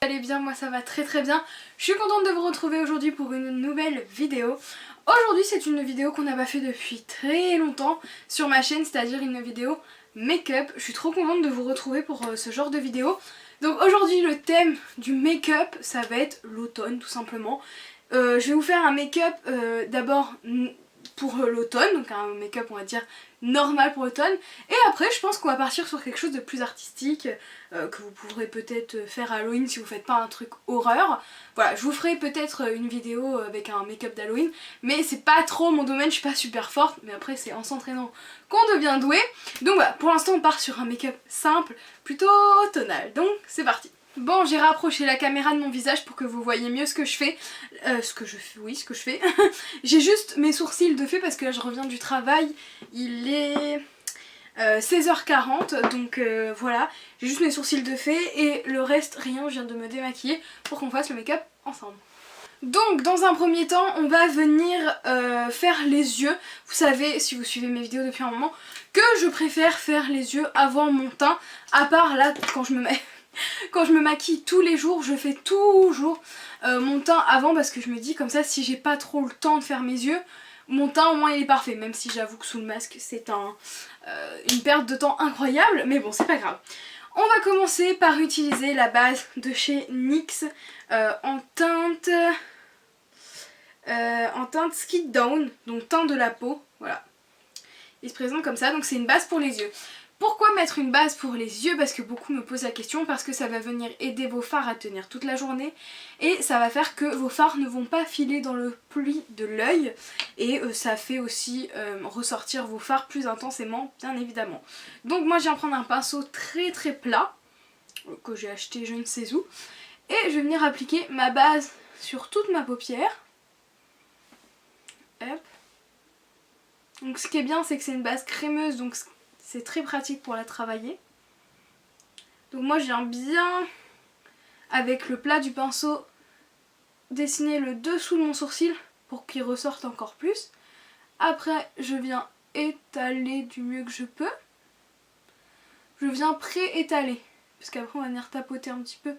Allez bien, moi ça va très bien. Je suis contente de vous retrouver aujourd'hui pour une nouvelle vidéo. Aujourd'hui c'est une vidéo qu'on n'a pas fait depuis très longtemps sur ma chaîne, c'est-à-dire une vidéo make-up. Je suis trop contente de vous retrouver pour ce genre de vidéo. Donc aujourd'hui le thème du make-up ça va être l'automne tout simplement. Je vais vous faire un make-up d'abord pour l'automne, donc un make-up on va dire normal pour l'automne, et après je pense qu'on va partir sur quelque chose de plus artistique que vous pourrez peut-être faire à Halloween si vous faites pas un truc horreur. Voilà, je vous ferai peut-être une vidéo avec un make-up d'Halloween, mais c'est pas trop mon domaine, je suis pas super forte, mais après c'est en s'entraînant qu'on devient doué. Donc voilà, pour l'instant on part sur un make-up simple, plutôt tonal, donc c'est parti. Bon, j'ai rapproché la caméra de mon visage pour que vous voyez mieux ce que je fais. Ce que je fais. J'ai juste mes sourcils de fait parce que là je reviens du travail. Il est 16h40, donc voilà. J'ai juste mes sourcils de fait et le reste, rien, je viens de me démaquiller pour qu'on fasse le make-up ensemble. Donc dans un premier temps on va venir faire les yeux. Vous savez, si vous suivez mes vidéos depuis un moment, que je préfère faire les yeux avant mon teint. À part là quand je me maquille tous les jours, je fais toujours mon teint avant parce que je me dis comme ça si j'ai pas trop le temps de faire mes yeux, mon teint au moins il est parfait. Même si j'avoue que sous le masque c'est une perte de temps incroyable, mais bon c'est pas grave. On va commencer par utiliser la base de chez NYX en teinte Skin Down, donc teint de la peau, voilà. Il se présente comme ça, donc c'est une base pour les yeux. Pourquoi mettre une base pour les yeux? Parce que beaucoup me posent la question, parce que ça va venir aider vos fards à tenir toute la journée et ça va faire que vos fards ne vont pas filer dans le pli de l'œil et ça fait aussi ressortir vos fards plus intensément, bien évidemment. Donc moi je viens prendre un pinceau très plat que j'ai acheté je ne sais où et je vais venir appliquer ma base sur toute ma paupière. Hop. Donc ce qui est bien c'est que c'est une base crémeuse, donc c'est très pratique pour la travailler. Donc moi je viens bien avec le plat du pinceau dessiner le dessous de mon sourcil pour qu'il ressorte encore plus. Après je viens étaler du mieux que je peux. Je viens pré-étaler parce qu'après on va venir tapoter un petit peu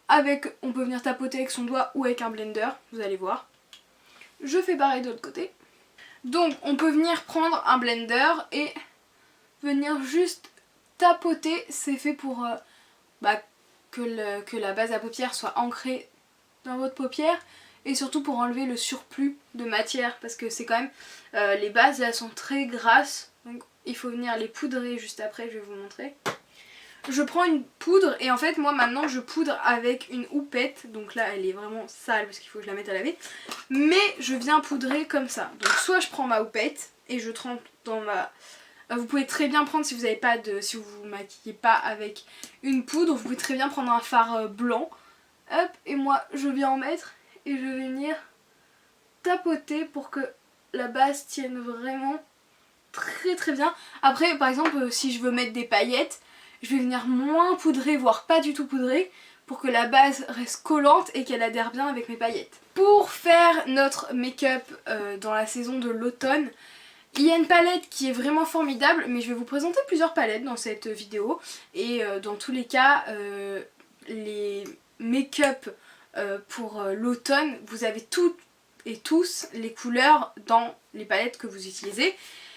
avec, on peut venir tapoter avec son doigt ou avec un blender, vous allez voir. Je fais pareil de l'autre côté. Donc on peut venir prendre un blender et venir juste tapoter, c'est fait pour que la base à paupières soit ancrée dans votre paupière et surtout pour enlever le surplus de matière parce que c'est quand même, les bases elles sont très grasses donc il faut venir les poudrer juste après, je vais vous montrer. Je prends une poudre et en fait moi maintenant je poudre avec une houppette, donc là elle est vraiment sale parce qu'il faut que je la mette à laver, mais je viens poudrer comme ça. Donc soit je prends ma houppette et je trempe dans ma... Vous pouvez très bien prendre, si vous n'avez pas de, si vous vous maquillez pas avec une poudre, vous pouvez très bien prendre un fard blanc. Hop, et moi je viens en mettre et je vais venir tapoter pour que la base tienne vraiment très bien. Après par exemple si je veux mettre des paillettes, je vais venir moins poudrer, voire pas du tout poudrer, pour que la base reste collante et qu'elle adhère bien avec mes paillettes. Pour faire notre make-up dans la saison de l'automne, il y a une palette qui est vraiment formidable, mais je vais vous présenter plusieurs palettes dans cette vidéo. Et dans tous les cas, les make-up pour l'automne, vous avez toutes et tous les couleurs dans les palettes que vous utilisez.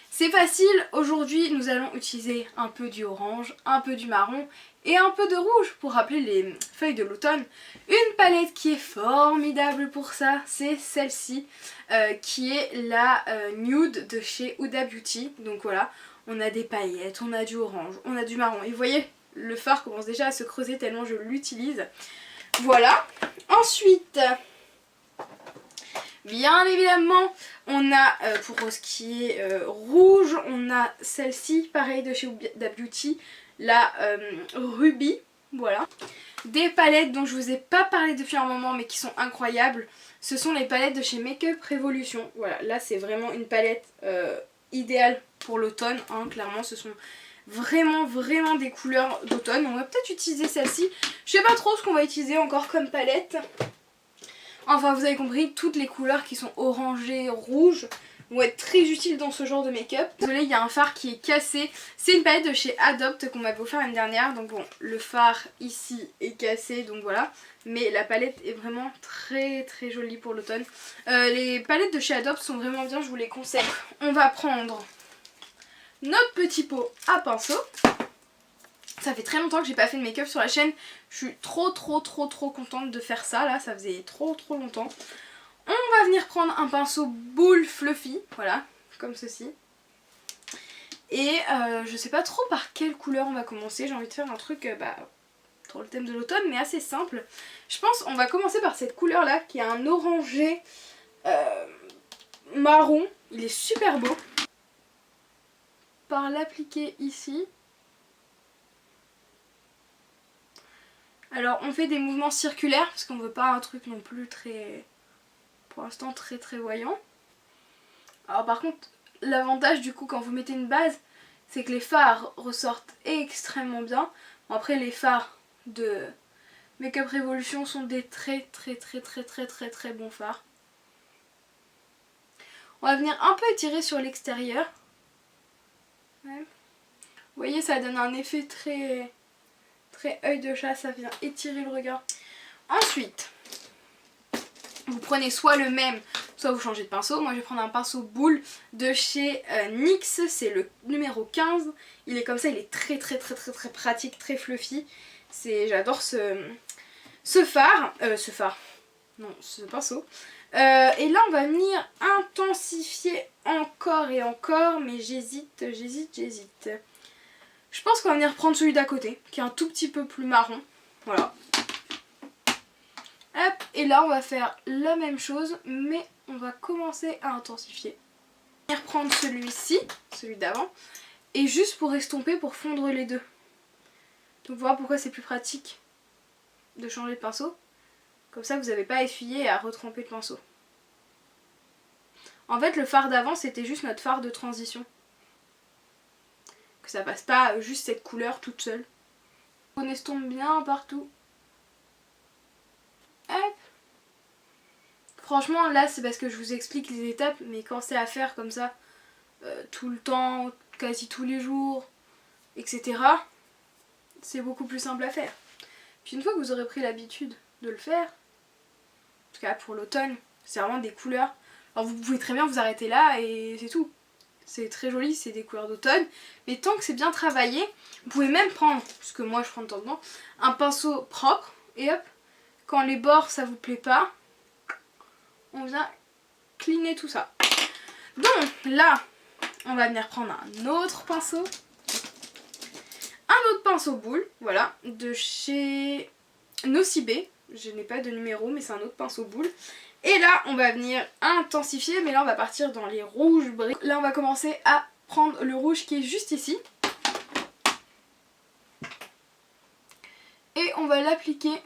C'est facile, aujourd'hui nous allons utiliser un peu du orange, un peu du marron et un peu de rouge pour rappeler les feuilles de l'automne. Une palette qui est formidable pour ça, c'est celle-ci qui est la Nude de chez Huda Beauty. Donc voilà, on a des paillettes, on a du orange, on a du marron. Et vous voyez, le fard commence déjà à se creuser tellement je l'utilise. Voilà. Ensuite... bien évidemment, on a pour ce qui est rouge, on a celle-ci, pareil de chez Huda Beauty, la Ruby, voilà. Des palettes dont je vous ai pas parlé depuis un moment mais qui sont incroyables, ce sont les palettes de chez Makeup Revolution. Voilà, là c'est vraiment une palette idéale pour l'automne, hein, clairement ce sont vraiment des couleurs d'automne. On va peut-être utiliser celle-ci, je sais pas trop ce qu'on va utiliser encore comme palette. Enfin vous avez compris, toutes les couleurs qui sont orangées, rouges, vont être très utiles dans ce genre de make-up. Désolée, il y a un fard qui est cassé. C'est une palette de chez Adopt qu'on m'avait offert l'année dernière. Donc bon, le fard ici est cassé, donc voilà. Mais la palette est vraiment très très jolie pour l'automne. Les palettes de chez Adopt sont vraiment bien, je vous les conseille. On va prendre notre petit pot à pinceau. Ça fait très longtemps que j'ai pas fait de make-up sur la chaîne. Je suis trop contente de faire ça là, ça faisait trop longtemps. On va venir prendre un pinceau boule fluffy, voilà, comme ceci. Et je sais pas trop par quelle couleur on va commencer. J'ai envie de faire un truc pour le thème de l'automne, mais assez simple. Je pense on va commencer par cette couleur là, qui est un orangé marron. Il est super beau. Par l'appliquer ici. Alors on fait des mouvements circulaires, parce qu'on veut pas un truc non plus très... pour l'instant très voyant. Alors par contre, l'avantage du coup quand vous mettez une base, c'est que les fards ressortent extrêmement bien. Bon, après les fards de Make-up Revolution sont des très bons fards. On va venir un peu étirer sur l'extérieur. Ouais. Vous voyez, ça donne un effet très œil de chat, ça vient étirer le regard. Ensuite, vous prenez soit le même, soit vous changez de pinceau. Moi je vais prendre un pinceau boule de chez NYX, c'est le numéro 15. Il est comme ça, il est très pratique, très fluffy. J'adore ce fard, non, ce pinceau. Et là on va venir intensifier encore et encore, mais j'hésite. Je pense qu'on va venir prendre celui d'à côté, qui est un tout petit peu plus marron. Voilà. Hop, et là on va faire la même chose, mais on va commencer à intensifier. On va venir prendre celui-ci, celui d'avant, et juste pour estomper, pour fondre les deux. Donc voilà pourquoi c'est plus pratique de changer de pinceau. Comme ça vous n'avez pas à essuyer et à retremper le pinceau. En fait le fard d'avant c'était juste notre fard de transition. Que ça passe pas juste cette couleur toute seule. On estompe bien partout. Hop. Franchement là c'est parce que je vous explique les étapes, mais quand c'est à faire comme ça tout le temps, quasi tous les jours, etc. c'est beaucoup plus simple à faire. Puis une fois que vous aurez pris l'habitude de le faire, en tout cas pour l'automne, c'est vraiment des couleurs. Alors vous pouvez très bien vous arrêter là et c'est tout. C'est très joli, c'est des couleurs d'automne. Mais tant que c'est bien travaillé, vous pouvez même prendre, ce que moi je prends de temps en temps, un pinceau propre et hop, quand les bords ça vous plaît pas, on vient cleaner tout ça. Donc là, on va venir prendre un autre pinceau. Un autre pinceau boule, voilà, de chez Nocibé. Je n'ai pas de numéro, mais c'est un autre pinceau boule. Et là, on va venir intensifier, mais là, on va partir dans les rouges brillants. Là, on va commencer à prendre le rouge qui est juste ici. Et on va l'appliquer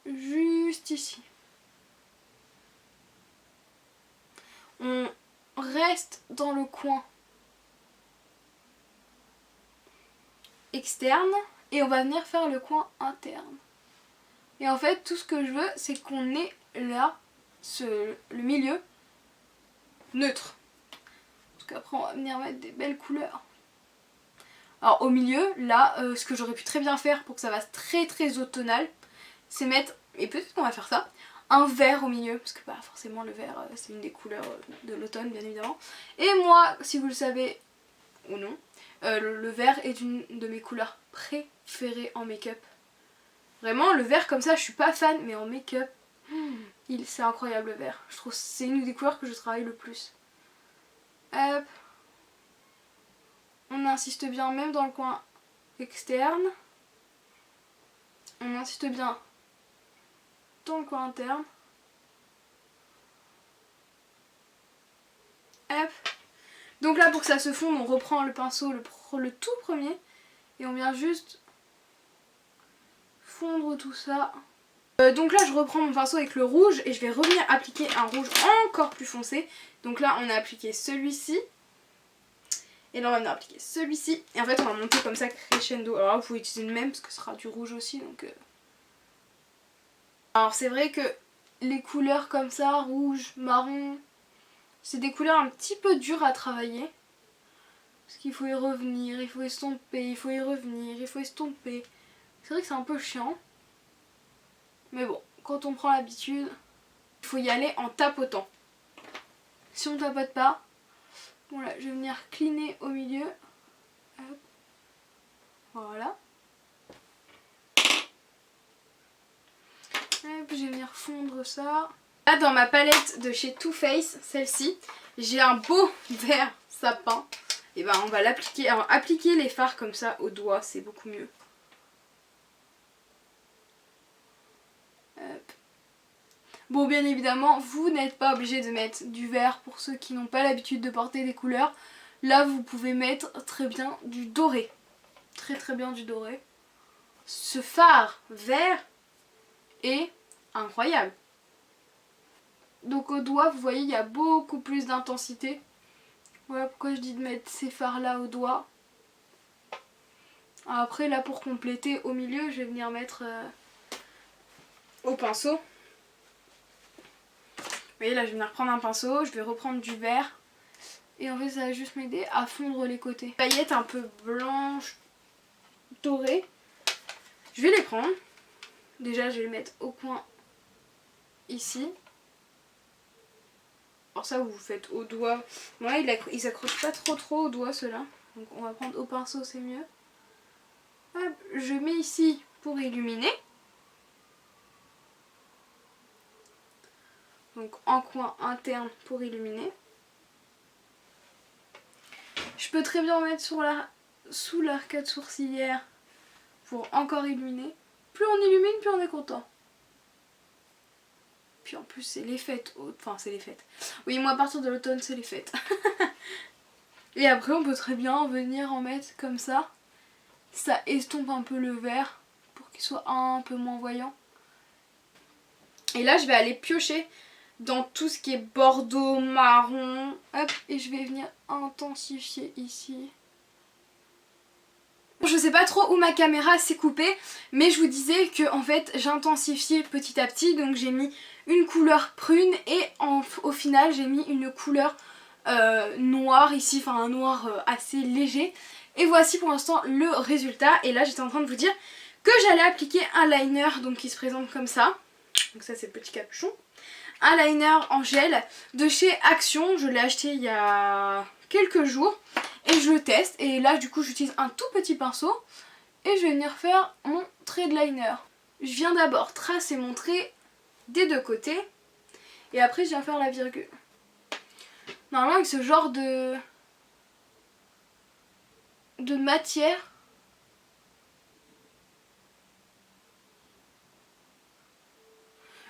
juste ici. On reste dans le coin externe et on va venir faire le coin interne. Et en fait tout ce que je veux c'est qu'on ait là le milieu neutre. Parce qu'après on va venir mettre des belles couleurs. Alors au milieu là ce que j'aurais pu très bien faire pour que ça fasse très automnal, c'est mettre, et peut-être qu'on va faire ça, un vert au milieu, parce que bah, forcément le vert c'est une des couleurs de l'automne bien évidemment. Et moi, si vous le savez ou non, le vert est une de mes couleurs préférées en make-up. Vraiment le vert comme ça je suis pas fan, mais en make-up c'est incroyable le vert. Je trouve que c'est une des couleurs que je travaille le plus. Hop. On insiste bien même dans le coin externe. On insiste bien dans le coin interne. Hop. Donc là pour que ça se fonde on reprend le pinceau, le tout premier, et on vient juste fondre tout ça. Donc là je reprends mon pinceau avec le rouge et je vais revenir appliquer un rouge encore plus foncé. Donc là on a appliqué celui-ci. Et là on va venir appliquer celui-ci. Et en fait on va monter comme ça crescendo. Alors là vous pouvez utiliser le même parce que ce sera du rouge aussi. Donc Alors c'est vrai que les couleurs comme ça, rouge, marron, c'est des couleurs un petit peu dures à travailler. Parce qu'il faut y revenir, il faut estomper, il faut y revenir, il faut estomper. C'est vrai que c'est un peu chiant. Mais bon, quand on prend l'habitude, il faut y aller en tapotant. Si on tapote pas, bon là, je vais venir cleaner au milieu. Hop. Voilà. Hop, je vais venir fondre ça. Là, dans ma palette de chez Too Faced, celle-ci, j'ai un beau vert sapin. Et ben on va l'appliquer. Alors appliquer les fards comme ça au doigt, c'est beaucoup mieux. Hop. Bon, bien évidemment, vous n'êtes pas obligé de mettre du vert pour ceux qui n'ont pas l'habitude de porter des couleurs. Là, vous pouvez mettre très bien du doré. Très bien du doré. Ce fard vert est incroyable. Donc au doigt, vous voyez, il y a beaucoup plus d'intensité. Voilà pourquoi je dis de mettre ces fards là au doigt. Après là pour compléter au milieu, je vais venir mettre au pinceau. Vous voyez là je vais venir prendre un pinceau, je vais reprendre du vert. Et en fait ça va juste m'aider à fondre les côtés. Paillettes un peu blanches, dorées. Je vais les prendre. Déjà je vais les mettre au coin ici. Alors ça vous faites au doigt. Moi ils s'accrochent pas trop au doigt ceux-là. Donc on va prendre au pinceau, c'est mieux. Hop, je mets ici pour illuminer. Donc en coin interne pour illuminer. Je peux très bien en mettre sous l'arcade sourcilière pour encore illuminer. Plus on illumine, plus on est content. Puis en plus c'est les fêtes. Enfin c'est les fêtes. Oui, moi à partir de l'automne c'est les fêtes. Et après on peut très bien venir en mettre comme ça. Ça estompe un peu le vert pour qu'il soit un peu moins voyant. Et là je vais aller piocher dans tout ce qui est bordeaux, marron. Hop, et je vais venir intensifier ici. Je sais pas trop où ma caméra s'est coupée, mais je vous disais que en fait j'ai intensifié petit à petit. Donc j'ai mis une couleur prune et au final j'ai mis une couleur noire ici, enfin un noir assez léger. Et voici pour l'instant le résultat. Et là j'étais en train de vous dire que j'allais appliquer un liner donc qui se présente comme ça. Donc ça c'est le petit capuchon. Un liner en gel de chez Action. Je l'ai acheté il y a quelques jours. Et je le teste. Et là du coup j'utilise un tout petit pinceau. Et je vais venir faire mon trait de liner. Je viens d'abord tracer mon trait des deux côtés. Et après je viens faire la virgule. Normalement avec ce genre de matière,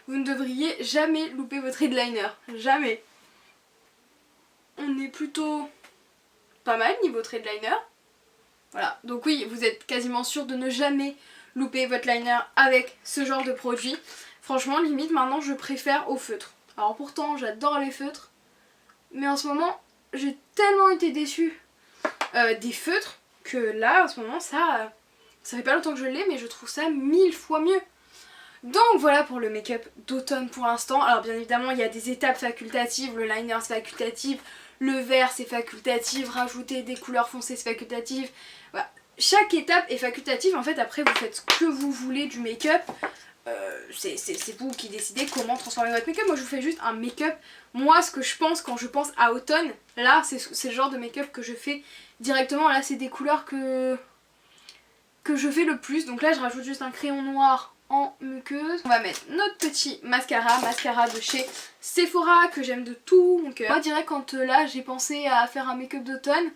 vous ne devriez jamais louper votre headliner. Jamais. On est plutôt pas mal niveau trade liner. Voilà. Donc oui, vous êtes quasiment sûr de ne jamais louper votre liner avec ce genre de produit. Franchement, limite, maintenant, je préfère au feutre. Alors pourtant, j'adore les feutres. Mais en ce moment, j'ai tellement été déçue des feutres que là, en ce moment, ça fait pas longtemps que je l'ai, mais je trouve ça 1000 fois mieux. Donc voilà pour le make-up d'automne pour l'instant. Alors bien évidemment il y a des étapes facultatives, le liner c'est facultatif, le vert c'est facultatif, rajouter des couleurs foncées c'est facultatif. Voilà. Chaque étape est facultative, en fait après vous faites ce que vous voulez du make-up. C'est vous qui décidez comment transformer votre make-up. Moi je vous fais juste un make-up. Moi ce que je pense quand je pense à automne, là c'est le genre de make-up que je fais directement. Là c'est des couleurs que je fais le plus. Donc là je rajoute juste un crayon noir en muqueuse. On va mettre notre petit mascara de chez Sephora que j'aime de tout mon cœur. Moi je dirais quand là j'ai pensé à faire un make-up d'automne,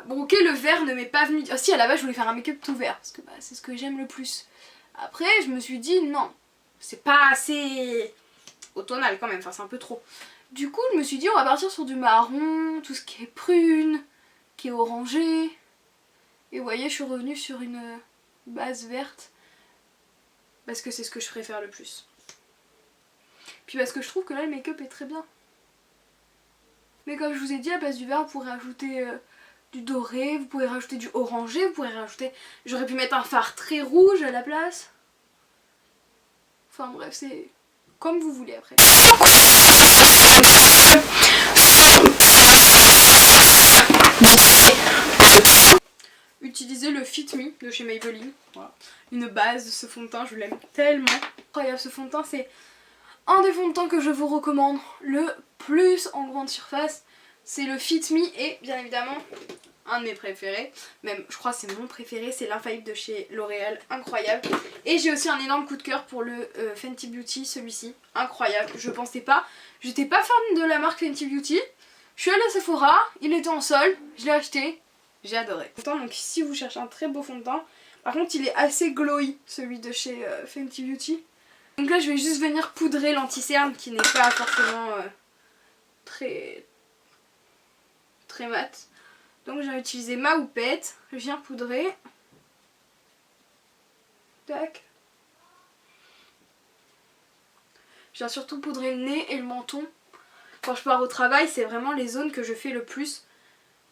bon ok le vert ne m'est pas venu, oh, si à la base je voulais faire un make-up tout vert parce que bah, c'est ce que j'aime le plus. Après je me suis dit non, c'est pas assez automnal quand même, enfin c'est un peu trop. Du coup je me suis dit on va partir sur du marron, tout ce qui est prune, qui est orangé. Et vous voyez je suis revenue sur une base verte. Parce que c'est ce que je préfère le plus. Puis parce que je trouve que là le make-up est très bien. Mais comme je vous ai dit, à base du vert, vous pourrez rajouter du doré, vous pouvez rajouter du orangé, vous pourrez rajouter... J'aurais pu mettre un fard très rouge à la place. Enfin bref, c'est comme vous voulez après. Utilisez le Fit Me de chez Maybelline. Voilà. Une base de ce fond de teint, je l'aime tellement. Incroyable, ce fond de teint, c'est un des fonds de teint que je vous recommande le plus en grande surface. C'est le Fit Me et bien évidemment un de mes préférés, même je crois que c'est mon préféré, c'est l'Infaillible de chez L'Oréal, incroyable. Et j'ai aussi un énorme coup de cœur pour le Fenty Beauty, celui-ci, incroyable. Je pensais pas, j'étais pas fan de la marque Fenty Beauty. Je suis allée à Sephora, il était en solde, je l'ai acheté, j'ai adoré. Donc si vous cherchez un très beau fond de teint, par contre il est assez glowy, celui de chez Fenty Beauty. Donc là je vais juste venir poudrer l'anti-cerne qui n'est pas forcément très mat. Donc j'ai utilisé ma houppette, je viens poudrer. Tac. Je viens surtout poudrer le nez et le menton. Quand je pars au travail, c'est vraiment les zones que je fais le plus.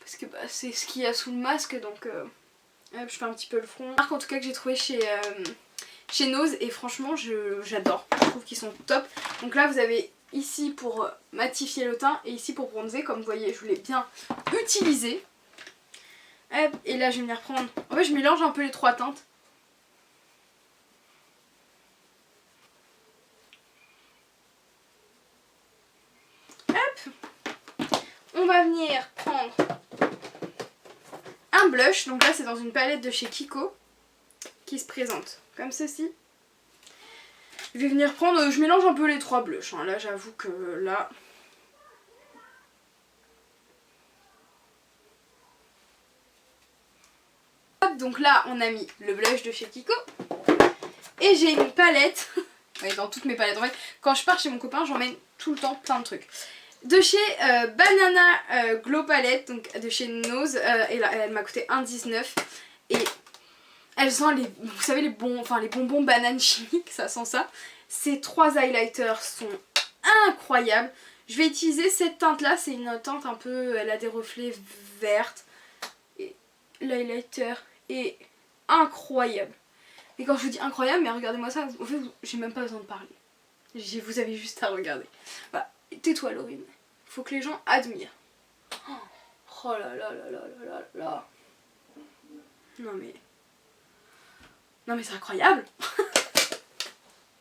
Parce que bah, c'est ce qu'il y a sous le masque, donc je fais un petit peu le front. Marque en tout cas que j'ai trouvé chez Nose et franchement j'adore. Je trouve qu'ils sont top. Donc là vous avez ici pour matifier le teint et ici pour bronzer. Comme vous voyez, je l'ai bien utilisé. Hop, et là je vais venir prendre... En fait je mélange un peu les trois teintes. Hop. On va venir prendre un blush. Donc là c'est dans une palette de chez Kiko qui se présente comme ceci. Je vais venir prendre... Je mélange un peu les trois blushs. Hein. Là j'avoue que là... Donc là on a mis le blush de chez Kiko et j'ai une palette ouais, dans toutes mes palettes en fait quand je pars chez mon copain j'emmène tout le temps plein de trucs de chez Banana Glow Palette, donc de chez Nose, et là, elle m'a coûté 1,19 et elle sent les, vous savez les bonbons bananes chimiques, ça sent ça. Ces trois highlighters sont incroyables. Je vais utiliser cette teinte là, c'est une teinte un peu, elle a des reflets vertes et l'highlighter est incroyable. Et quand je vous dis incroyable, mais regardez-moi ça, en fait j'ai même pas besoin de parler. Vous avez juste à regarder. Voilà. Tais-toi Laurine, faut que les gens admirent. Oh là là là là là là là. Non mais c'est incroyable. De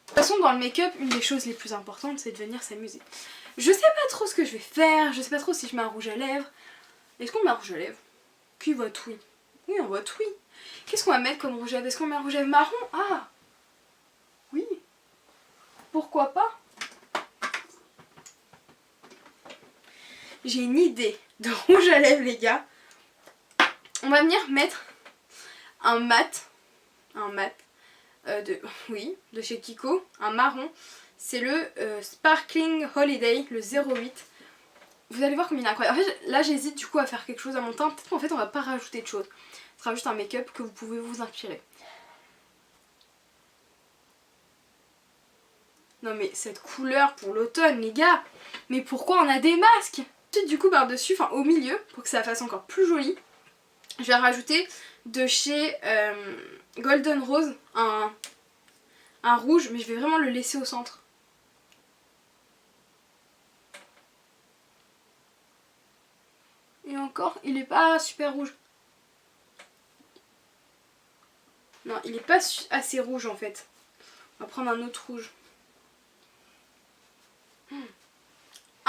toute façon dans le make-up, une des choses les plus importantes c'est de venir s'amuser. Je sais pas trop ce que je vais faire, je sais pas trop si je mets un rouge à lèvres. Est-ce qu'on met un rouge à lèvres? Qui vote oui? Oui, on vote oui. Qu'est-ce qu'on va mettre comme rouge à lèvres? Est-ce qu'on met un rouge à lèvres marron? Ah oui. Pourquoi pas? J'ai une idée de rouge à lèvres les gars. On va venir mettre un mat de chez Kiko, un marron. C'est le Sparkling Holiday, le 08. Vous allez voir comme il est incroyable. En fait là j'hésite du coup à faire quelque chose à mon teint. Peut-être qu'en fait on va pas rajouter de choses. Ce sera juste un make-up que vous pouvez vous inspirer. Non mais cette couleur pour l'automne les gars. Mais pourquoi on a des masques? Ensuite du coup par dessus, enfin au milieu, pour que ça fasse encore plus joli, je vais rajouter de chez Golden Rose un rouge, mais je vais vraiment le laisser au centre. Et encore, il est pas super rouge. Non, il est pas assez rouge en fait. On va prendre un autre rouge.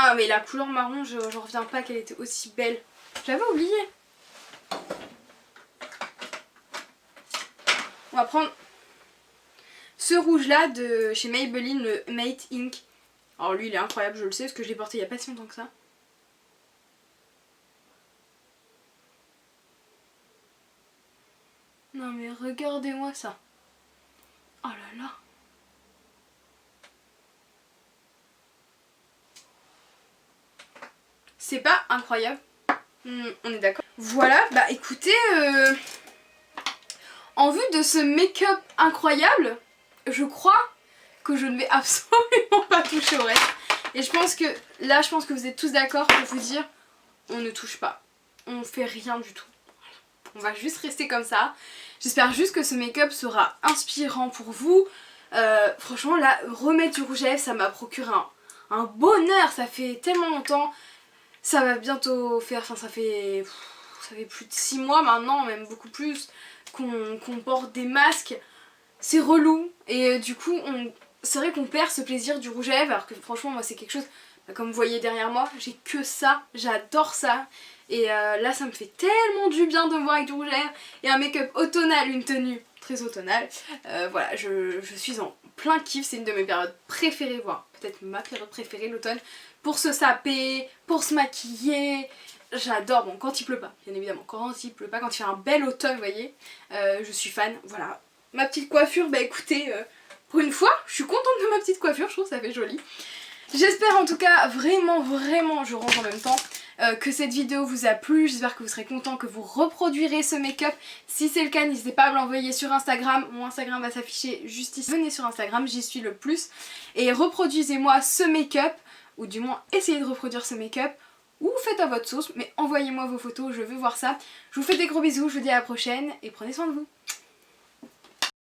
Ah mais la couleur marron, j'en reviens pas qu'elle était aussi belle. J'avais oublié. On va prendre ce rouge là de chez Maybelline, le Mate Ink. Alors lui il est incroyable, je le sais parce que je l'ai porté il y a pas si longtemps que ça. Non mais regardez-moi ça. Oh là là. C'est pas incroyable? On est d'accord. Voilà, bah écoutez, en vue de ce make-up incroyable, je crois que je ne vais absolument pas toucher au reste. Et je pense que vous êtes tous d'accord pour vous dire, on ne touche pas. On fait rien du tout. On va juste rester comme ça. J'espère juste que ce make-up sera inspirant pour vous. Franchement là, remettre du rouge à lèvres ça m'a procuré un bonheur, ça fait tellement longtemps. Ça va bientôt faire, enfin ça fait plus de 6 mois maintenant, même beaucoup plus, qu'on porte des masques. C'est relou et du coup c'est vrai qu'on perd ce plaisir du rouge à lèvres alors que franchement moi c'est quelque chose, comme vous voyez derrière moi, j'ai que ça, j'adore ça. Et là ça me fait tellement du bien de me voir avec du rouge à lèvres et un make-up automnal, une tenue très automnale. Voilà, je suis en plein kiff, c'est une de mes périodes préférées, voire peut-être ma période préférée, l'automne. Pour se saper, pour se maquiller, j'adore. Bon, quand il pleut pas, bien évidemment, quand il pleut pas, quand il fait un bel automne, vous voyez, je suis fan, voilà. Ma petite coiffure, bah écoutez, pour une fois, je suis contente de ma petite coiffure, je trouve que ça fait joli. J'espère en tout cas vraiment, je range en même temps, que cette vidéo vous a plu. J'espère que vous serez content, que vous reproduirez ce make-up. Si c'est le cas, n'hésitez pas à me l'envoyer sur Instagram. Mon Instagram va s'afficher juste ici. Venez sur Instagram, j'y suis le plus. Et reproduisez-moi ce make-up, ou du moins essayez de reproduire ce make-up, ou faites à votre sauce, mais envoyez-moi vos photos, je veux voir ça. Je vous fais des gros bisous, je vous dis à la prochaine, et prenez soin de vous.